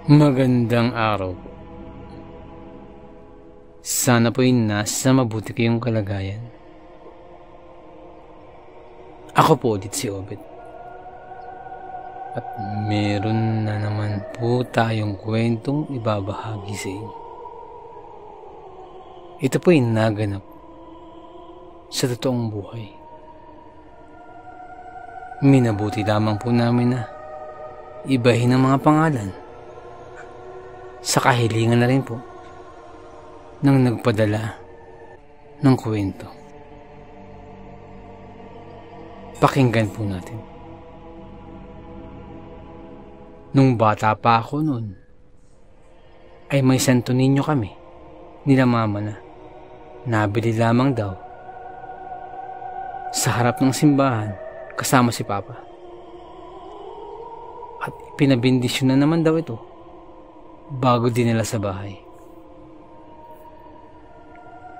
Magandang araw po. Sana po'y nasa mabuti kayong kalagayan. Ako po ulit si Obet. At meron na naman po tayong kwentong ibabahagi sa inyo. Ito po'y naganap sa totoong buhay. Minabuti lamang po namin na ibahin ang mga pangalan sa kahilingan na rin po ng nagpadala ng kwento. Pakinggan po natin. Nung bata pa ako noon, ay may Santo Niño kami, nila mama na nabili lamang daw sa harap ng simbahan kasama si Papa. At pinabindisyon na naman daw ito bago dinala sa bahay.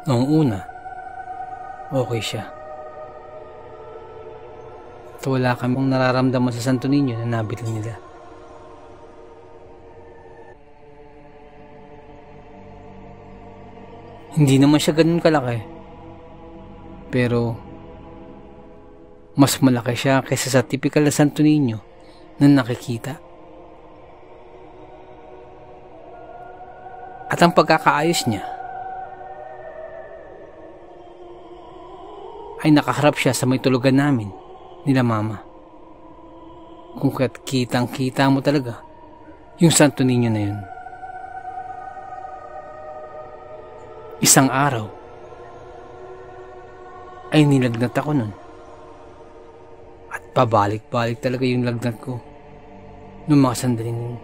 Noong una, okay siya. At wala kaming nararamdaman sa Santo Niño na nabili nila. Hindi naman siya ganun kalaki. Pero mas malaki siya kaysa sa typical na Santo Niño na nakikita. At ang pagkakaayos niya ay nakaharap siya sa may tulugan namin nila mama. Kung kaya't kitang-kita mo talaga yung Santo Niño na yun. Isang araw ay nilagnat ako nun. At pabalik-balik talaga yung lagnat ko noong mga sandaling yun.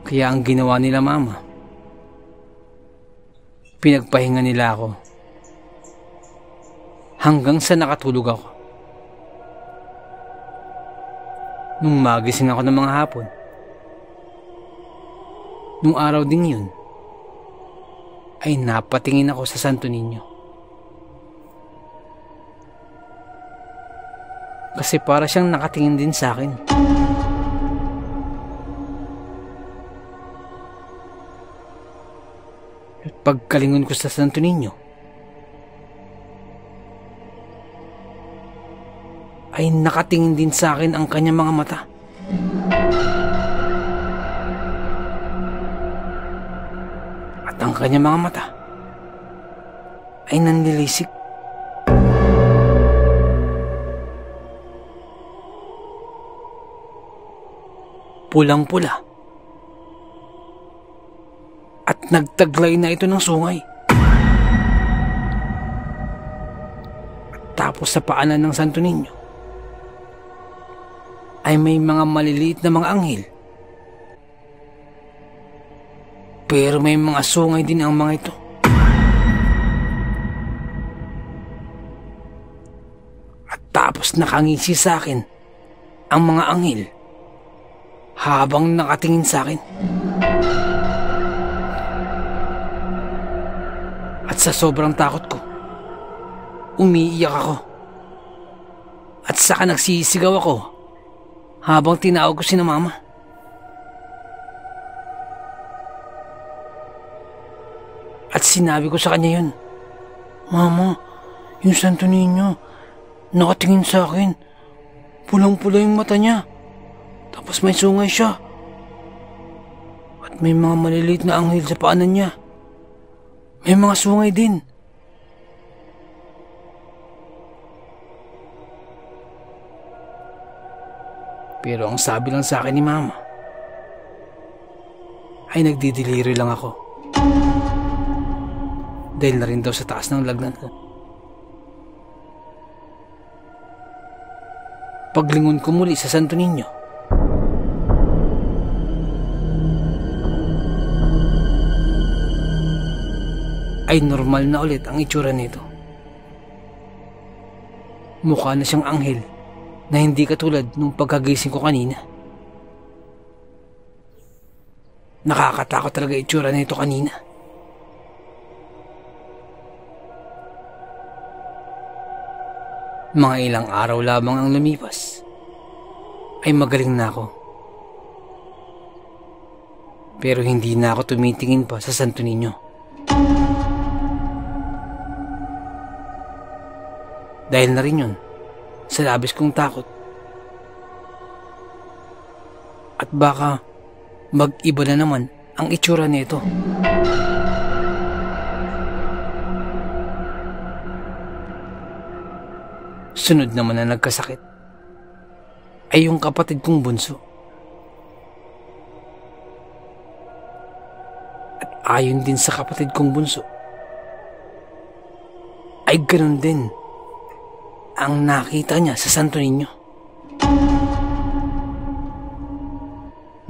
Kaya ang ginawa nila mama, pinagpahinga nila ako hanggang sa nakatulog ako. Nung magising ako ng mga hapon, nung araw din yun, ay napatingin ako sa Santo Niño. Kasi para siyang nakatingin din sa akin. At pagkalingon ko sa Santo Niño, ay nakatingin din sa akin ang kanyang mga mata. At ang kanyang mga mata ay nanlilisik. Pulang-pula. At nagtaglay na ito ng sungay. At tapos sa paanan ng Santo Niño ay may mga maliliit na mga anghel. Pero may mga sungay din ang mga ito. At tapos nakangisi sa akin ang mga anghel habang nakatingin sa akin. At sa sobrang takot ko, umiiyak ako. At saka nagsisigaw ako habang tinawag ko si na mama. At sinabi ko sa kanya yun, "Mama, yung Santo Niño, nakatingin sa akin. Pulang-pula yung mata niya. Tapos may sungay siya. At may mga maliliit na anghel sa paanan niya. May mga sungay din." Pero ang sabi lang sa akin ni mama ay nagdidiliri lang ako. Dahil na rin daw sa taas ng lagnat ko. Paglingon ko muli sa Santo Niño, ay normal na ulit ang itsura nito. Mukha na siyang anghel na hindi katulad nung pagkagising ko kanina. Nakakatakot talaga itsura nito kanina. Mga ilang araw lamang ang lumipas ay magaling na ako Pero hindi na ako tumitingin pa sa Santo Niño. Dahil na rin yun sa labis kong takot. At baka mag-iba na naman ang itsura nito. Sunod naman na nagkasakit ay yung kapatid kong bunso. At ayon din sa kapatid kong bunso, ay ganun din ang nakita niya sa Santo Niño.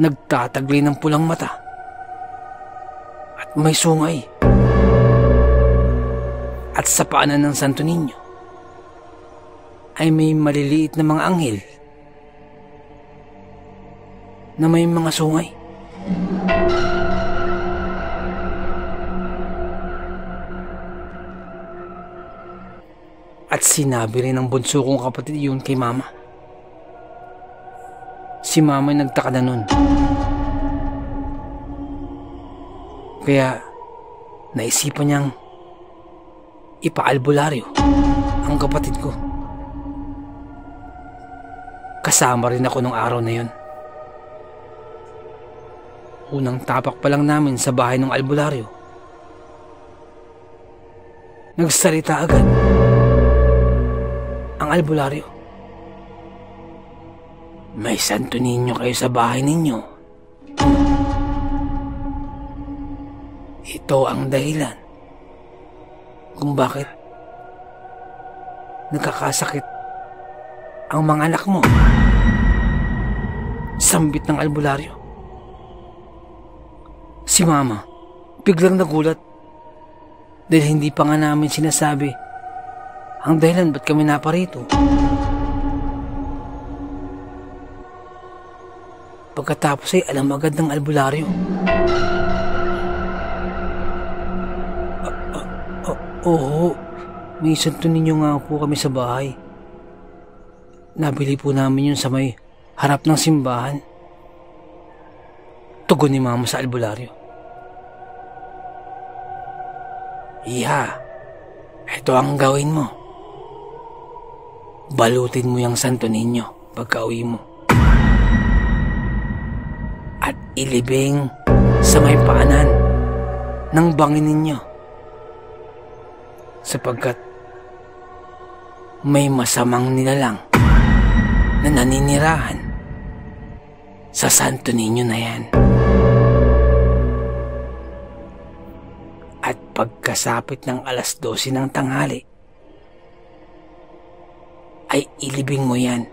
Nagtataglay ng pulang mata at may sungay. At sa paanan ng Santo Niño ay may maliliit na mga anghel na may mga sungay. At sinabi rin ng bunso kong kapatid yun kay mama. Si mama ay nagtaka na nun. Kaya naisipan niyang ipaalbularyo ang kapatid ko. Kasama rin ako nung araw na yun. Unang tapak pa lang namin sa bahay ng albularyo, nagsalita agad ang albularyo. May Santo Niño kayo sa bahay ninyo. Ito ang dahilan kung bakit nagkakasakit ang mga anak mo. Sambit ng albularyo. Si mama biglang nagulat dahil hindi pa nga namin sinasabi ang dahilan ba't kami naparito. Pagkatapos ay alam agad ng albularyo. Oo, may Santo Niño nga po kami sa bahay. Nabili po namin yun sa may harap ng simbahan. Tugon ni mama sa albularyo. Iha, ito ang gawin mo. Balutin mo yung Santo Niño pagka-uwi mo. At ilibing sa may paanan ng bangin ninyo. Sapagkat may masamang nilalang na naninirahan sa Santo Niño na yan. At pagkasapit ng 12:00 ng tanghali, ay ilibing mo yan.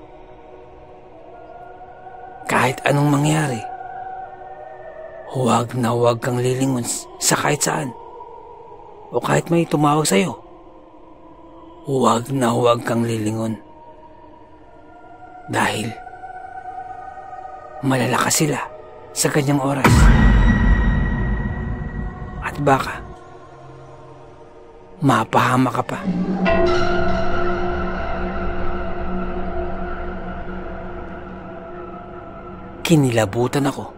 Kahit anong mangyari, huwag na huwag kang lilingon sa kahit saan. O kahit may tumawag sa'yo, huwag na huwag kang lilingon. Dahil malalakas sila sa kanyang oras. At baka mapahama ka pa. Kinilabutan ako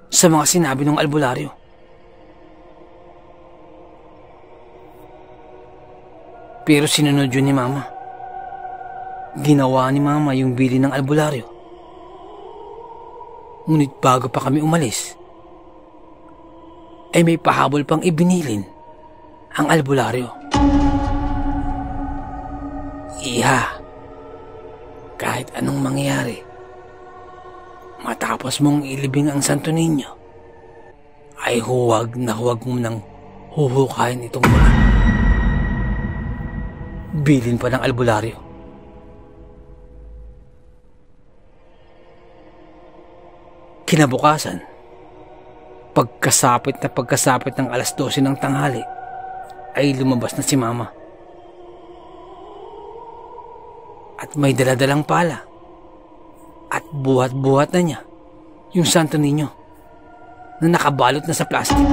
sa mga sinabi ng albularyo. Pero sinunod yun ni mama. Ginawa ni mama yung bili ng albularyo. Ngunit bago pa kami umalis, ay may pahabol pang ibinilin ang albularyo. Iha, kahit anong mangyari, matapos mong ilibing ang Santo Niño, ay huwag na huwag mo nang huhukayin itong muli. Bilin pa ng albularyo. Kinabukasan, pagkasapit ng 12:00 ng tanghali, ay lumabas na si mama. At may daladalang pala. At buhat-buhat na niya yung Santo Niño na nakabalot na sa plastic.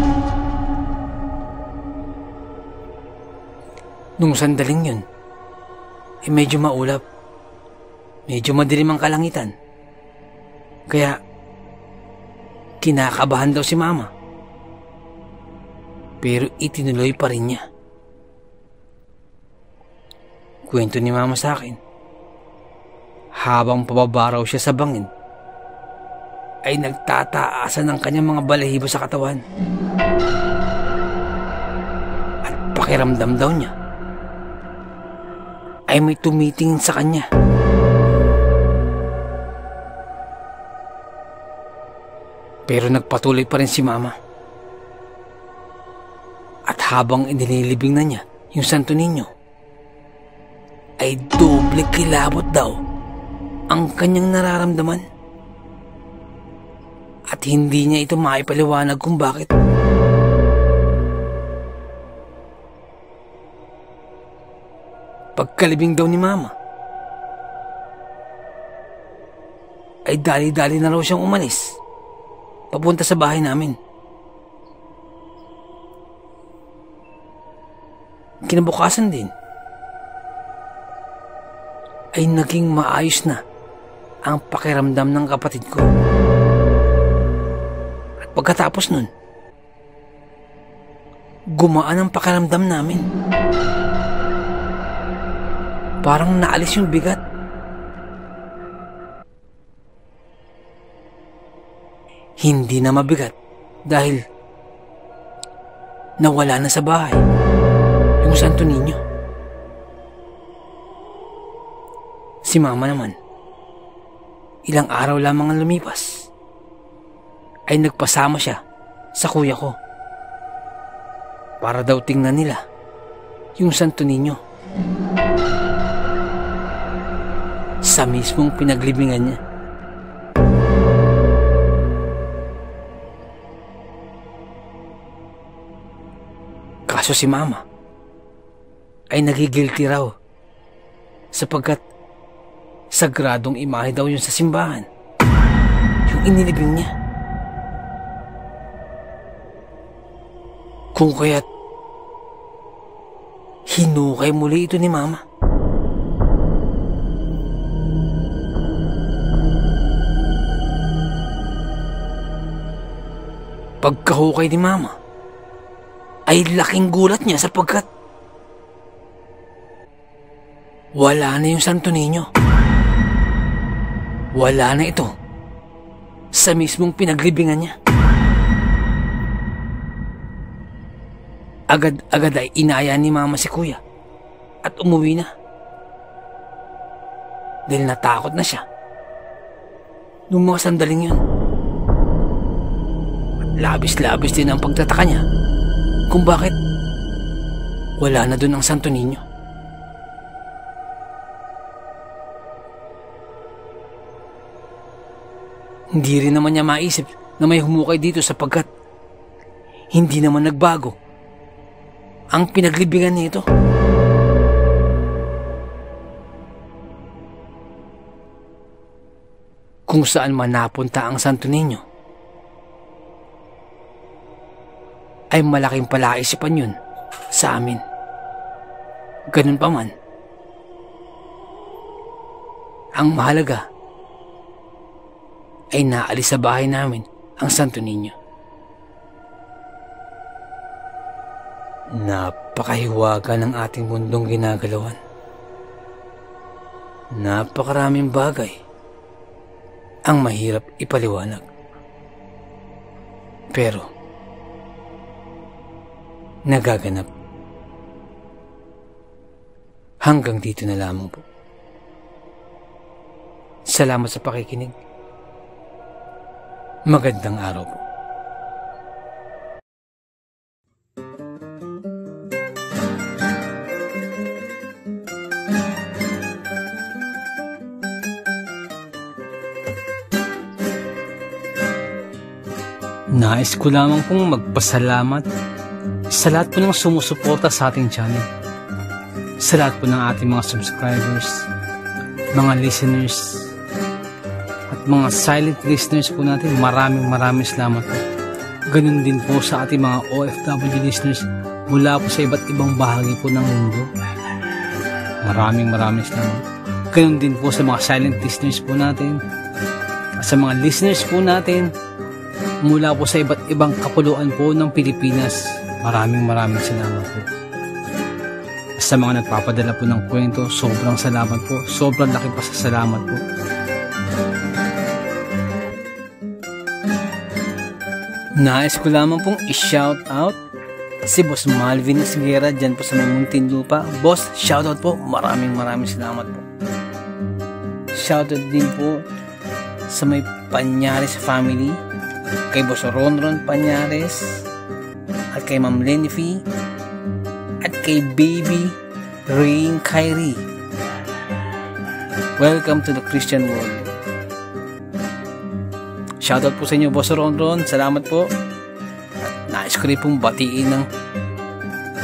Nung sandaling yun, medyo maulap. Medyo madilim ang kalangitan. Kaya Kinakabahan daw si Mama. Pero itinuloy pa rin niya. Kwento ni Mama sa akin, habang pababa raw siya sa bangin, ay nagtataasan ng kanyang mga balahibo sa katawan. At pakiramdam daw niya ay may tumitingin sa kanya. Pero nagpatuloy pa rin si Mama. At habang inililibing na niya yung Santo Niño, ay doble kilabot daw ang kanyang nararamdaman. At hindi niya ito maipaliwanag kung bakit. Pagkalibing daw ni Mama, ay dali-dali na raw siyang umalis papunta sa bahay namin. Kinabukasan din ay naging maayos na ang pakiramdam ng kapatid ko. At pagkatapos nun, gumaan ang pakiramdam namin. Parang naalis yung bigat. Hindi na mabigat dahil nawala na sa bahay yung Santo Niño. Si Mama naman, ilang araw lamang ang lumipas, ay nagpasama siya sa kuya ko para daw tingnan nila yung Santo Niño sa mismong pinaglibingan niya. Kaso si Mama ay nagigilty raw sapagkat sagradong imahe daw yun sa simbahan, yung inilibing niya. Kung kaya't hinukay muli ito ni Mama. Pagkahukay ni Mama, ay laking gulat niya sapagkat wala na yung Santo Niño. Wala na ito sa mismong pinaglibingan niya. Agad-agad ay inaya ni Mama si Kuya at umuwi na dahil natakot na siya nung mga sandaling yun. At labis-labis din ang pagtataka niya kung bakit wala na dun ang Santo Niño. Hindi rin naman niya maisip na may humukay dito sapagkat hindi naman nagbago ang pinaglibingan nito. Kung saan man napunta ang Santo Niño, ay malaking palaisipan yun sa amin. Ganun pa man, ang mahalaga ay naalis sa bahay namin ang Santo Niño. Napakahiwaga ng ating mundong ginagalawan. Napakaraming bagay ang mahirap ipaliwanag. Pero nagaganap. Hanggang dito na lamang po. Salamat sa pakikinig. Magandang araw po. Nais ko lamang pong magpasalamat sa lahat po ng sumusuporta sa ating channel, sa lahat po ng ating mga subscribers, mga listeners, at mga silent listeners po natin. Maraming salamat po. Ganun din po sa ating mga OFW listeners mula po sa iba't ibang bahagi po ng mundo. Maraming salamat. Ganun din po sa mga silent listeners po natin, at sa mga listeners po natin mula po sa iba't ibang kapuluan po ng Pilipinas. Maraming salamat po. Sa mga nagpapadala po ng kwento, sobrang salamat po. Sobrang laki pa sa salamat po. Nais ko lamang pong i-shout out si Boss Malvin Esguera dyan po sa may Muntinlupa. Boss, shout out po. Maraming salamat po. Shout out din po sa may Panyares family, kay Boss Ronron Panyares, at kay Ma'am Lenify, at kay Baby Rain Kyrie. Welcome to the Christian world. Shoutout po sa inyo, Boss Ronron. Salamat po. At nais ko rin pong batiin ng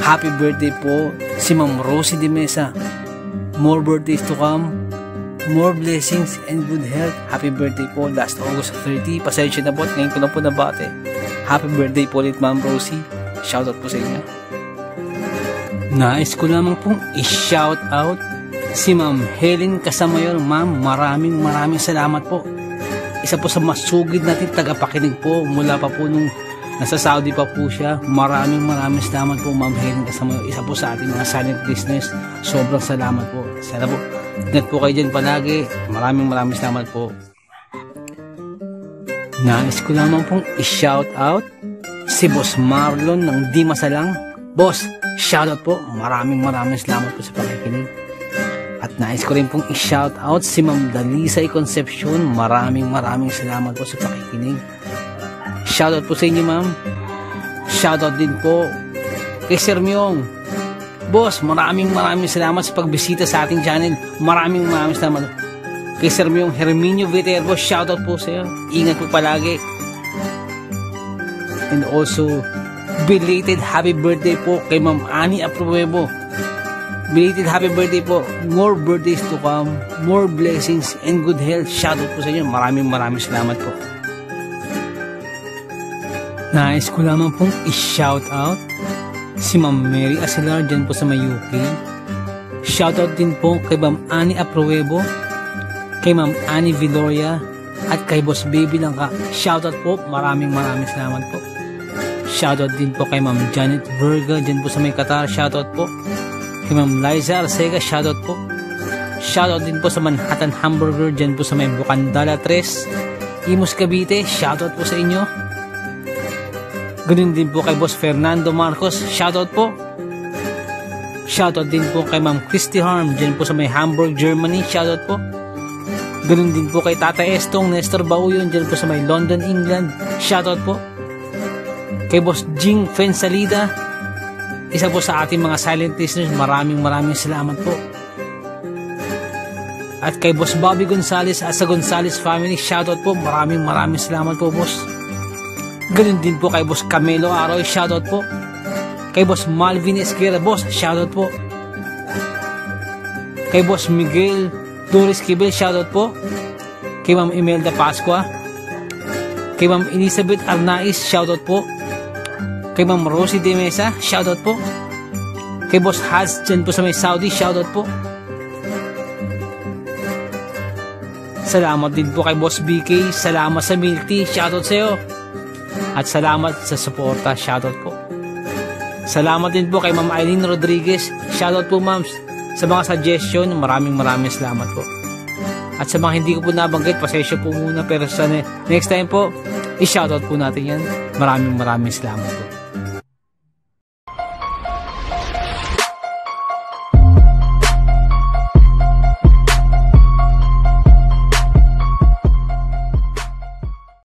happy birthday po si Ma'am Rosie de Mesa. More birthdays to come. More blessings and good health. Happy birthday po last August 30. Pasensya na po at ngayon ko lang po nabate. Happy birthday po ulit, Ma'am Rosie. Shoutout po sa inyo. Nais ko lamang pong i-shoutout si Ma'am Helen Casamayor. Ma'am, maraming salamat po. Isa po sa masugid natin tagapakinig po mula pa po nung nasa Saudi pa po siya. Maraming salamat po, Ma'am Helen Casamayor. Isa po sa ating mga silent listeners. Sobrang salamat po. Sana po, ingat po kayo dyan palagi. Maraming salamat po. Nais ko lamang pong i-shoutout si Boss Marlon ng Di Masalang. Boss, shoutout po. Maraming salamat po sa pakikinig. At nais ko rin pong i-shoutout si Ma'am Dalisay Concepcion. Maraming salamat po sa pakikinig. Shoutout po sa inyo, Ma'am. Shoutout din po kay Sir Myong. Boss, maraming salamat sa pagbisita sa ating channel. Maraming salamat. Kay Sir Myong Herminio Viterbo, shoutout po sa iyo. Ingat po palagi. And also, belated happy birthday po kay Ma'am Annie Apruebo. Belated happy birthday po. More birthdays to come. More blessings and good health. Shoutout po sa inyo. Maraming salamat po. Nais ko lamang pong i-shoutout si Ma'am Mary Asilar dyan po sa may UK. Shoutout din po kay Ma'am Annie Apruebo, kay Ma'am Annie Viloria, at kay Boss Baby Langka. Shoutout po. Maraming salamat po. Shoutout din po kay Ma'am Janet Verga dyan po sa may Qatar. Shoutout po. Kay Ma'am Liza Arcega, shoutout po. Shoutout din po sa Manhattan Hamburger dyan po sa may Bukandala 3, Imus Cavite. Shoutout po sa inyo. Ganun din po kay Boss Fernando Marcos. Shoutout po. Shoutout din po kay Ma'am Christy Harm dyan po sa may Hamburg, Germany. Shoutout po. Ganun din po kay Tata Estong Nestor Bauyon dyan po sa may London, England. Shoutout po. Kay Boss Jing Fensalida, isa po sa ating mga silent listeners. Maraming salamat po. At kay Boss Bobby Gonzales at sa Gonzales family, shoutout po. Maraming salamat po, Boss. Ganun din po kay Boss Camelo Aroy, shoutout po. Kay Boss Malvin Esguera, Boss, shoutout po. Kay Boss Miguel Doris Kibel, shoutout po. Kay Ma'am Imelda Pascua. Kay Ma'am Elizabeth Arnaiz, shoutout po. Kay Ma'am Rosie de Mesa, shoutout po. Kay Boss Haz dyan po sa may Saudi, shoutout po. Salamat din po kay Boss BK. Salamat sa milk tea, shoutout sa iyo. At salamat sa suporta, shoutout po. Salamat din po kay Ma'am Eileen Rodriguez. Shoutout po, Ma'am, sa mga suggestion. Maraming salamat po. At sa mga hindi ko po nabanggit, pasensya po muna. Pero sa next time po, i-shoutout po natin yan. Maraming salamat po.